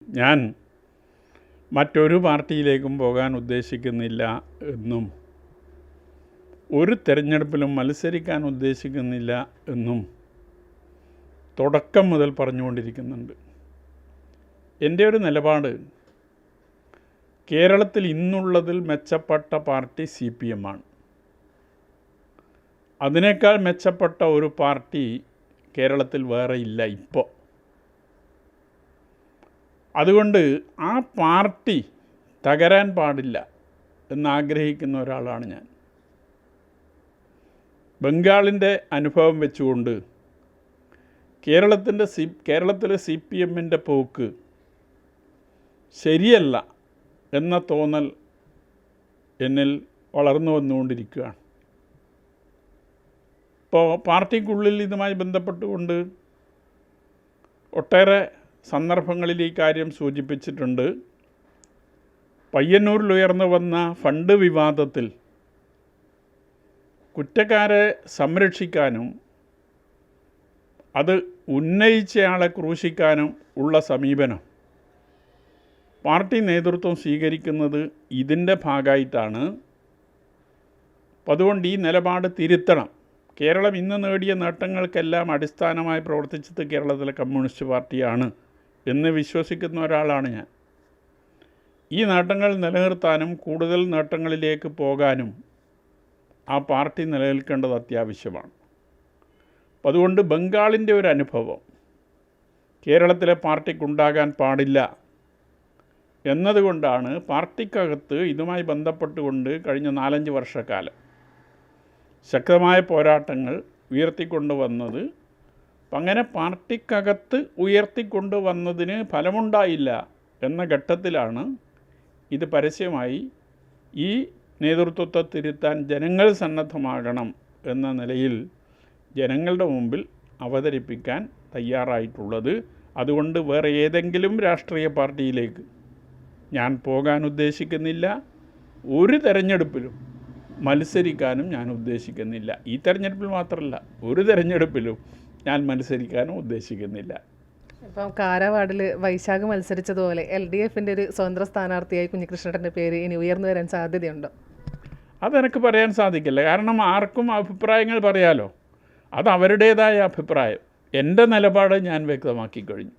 ഞാൻ മറ്റൊരു പാർട്ടിയിലേക്കും പോകാൻ ഉദ്ദേശിക്കുന്നില്ല എന്നും ഒരു തെരഞ്ഞെടുപ്പിലും മത്സരിക്കാൻ ഉദ്ദേശിക്കുന്നില്ല എന്നും തുടക്കം മുതൽ പറഞ്ഞുകൊണ്ടിരിക്കുന്നുണ്ട്. എൻ്റെ ഒരു നിലപാട് കേരളത്തിൽ ഇന്നുള്ളതിൽ മെച്ചപ്പെട്ട പാർട്ടി CPM ആണ്. അതിനേക്കാൾ മെച്ചപ്പെട്ട ഒരു പാർട്ടി കേരളത്തിൽ വേറെ ഇല്ല ഇപ്പോൾ. അതുകൊണ്ട് ആ പാർട്ടി തകരാൻ പാടില്ല എന്നാഗ്രഹിക്കുന്ന ഒരാളാണ് ഞാൻ. ബംഗാളിൻ്റെ അനുഭവം വെച്ചുകൊണ്ട് കേരളത്തിലെ CPMൻ്റെ പോക്ക് ശരിയല്ല എന്ന തോന്നൽ എന്നിൽ വളർന്നു വന്നുകൊണ്ടിരിക്കുകയാണ്. ഇപ്പോൾ പാർട്ടിക്കുള്ളിൽ ഇതുമായി ബന്ധപ്പെട്ടുകൊണ്ട് ഒട്ടേറെ സന്ദർഭങ്ങളിൽ ഈ കാര്യം സൂചിപ്പിച്ചിട്ടുണ്ട്. പയ്യന്നൂരിൽ ഉയർന്നു വന്ന ഫണ്ട് വിവാദത്തിൽ കുറ്റക്കാരെ സംരക്ഷിക്കാനും അത് ഉന്നയിച്ചയാളെ ക്രൂശിക്കാനും ഉള്ള സമീപനം പാർട്ടി നേതൃത്വം സ്വീകരിക്കുന്നത് ഇതിൻ്റെ ഭാഗമായിട്ടാണ്. അപ്പോൾ അതുകൊണ്ട് ഈ നിലപാട് തിരുത്തണം. കേരളം ഇന്ന് നേടിയ നേട്ടങ്ങൾക്കെല്ലാം അടിസ്ഥാനമായി പ്രവർത്തിച്ചത് കേരളത്തിലെ കമ്മ്യൂണിസ്റ്റ് പാർട്ടിയാണ് എന്ന് വിശ്വസിക്കുന്ന ഒരാളാണ് ഞാൻ. ഈ നേട്ടങ്ങൾ നിലനിർത്താനും കൂടുതൽ നേട്ടങ്ങളിലേക്ക് പോകാനും ആ പാർട്ടി നിലനിൽക്കേണ്ടത് അത്യാവശ്യമാണ്. അപ്പം അതുകൊണ്ട് ബംഗാളിൻ്റെ ഒരു അനുഭവം കേരളത്തിലെ പാർട്ടിക്കുണ്ടാകാൻ പാടില്ല എന്നതുകൊണ്ടാണ് പാർട്ടിക്കകത്ത് ഇതുമായി ബന്ധപ്പെട്ടുകൊണ്ട് കഴിഞ്ഞ 4-5 വർഷക്കാലം ശക്തമായ പോരാട്ടങ്ങൾ ഉയർത്തിക്കൊണ്ടുവന്നത്. അങ്ങനെ പാർട്ടിക്കകത്ത് ഉയർത്തിക്കൊണ്ടുവന്നതിന് ഫലമുണ്ടായില്ല എന്ന ഘട്ടത്തിലാണ് ഇത് പരസ്യമായി ഈ നേതൃത്വത്തെ തിരുത്താൻ ജനങ്ങൾ സന്നദ്ധമാകണം എന്ന നിലയിൽ ജനങ്ങളുടെ മുമ്പിൽ അവതരിപ്പിക്കാൻ തയ്യാറായിട്ടുള്ളത്. അതുകൊണ്ട് വേറെ ഏതെങ്കിലും രാഷ്ട്രീയ പാർട്ടിയിലേക്ക് ഞാൻ പോകാൻ ഉദ്ദേശിക്കുന്നില്ല. ഒരു തെരഞ്ഞെടുപ്പിലും മത്സരിക്കാനും ഞാൻ ഉദ്ദേശിക്കുന്നില്ല. ഈ തെരഞ്ഞെടുപ്പിൽ മാത്രമല്ല, ഒരു തെരഞ്ഞെടുപ്പിലും ഞാൻ മത്സരിക്കാനും ഉദ്ദേശിക്കുന്നില്ല. ഇപ്പം കാരാവാർഡിൽ വൈശാഖ് മത്സരിച്ചതുപോലെ LDFൻ്റെ ഒരു സ്വതന്ത്ര സ്ഥാനാർത്ഥിയായി കുഞ്ഞികൃഷ്ണൻ്റെ പേര് ഇനി ഉയർന്നു വരാൻ സാധ്യതയുണ്ടോ? അതെനിക്ക് പറയാൻ സാധിക്കില്ല. കാരണം ആർക്കും അഭിപ്രായങ്ങൾ പറയാലോ. അത് അവരുടേതായ അഭിപ്രായം. എൻ്റെ നിലപാട് ഞാൻ വ്യക്തമാക്കി കഴിഞ്ഞു.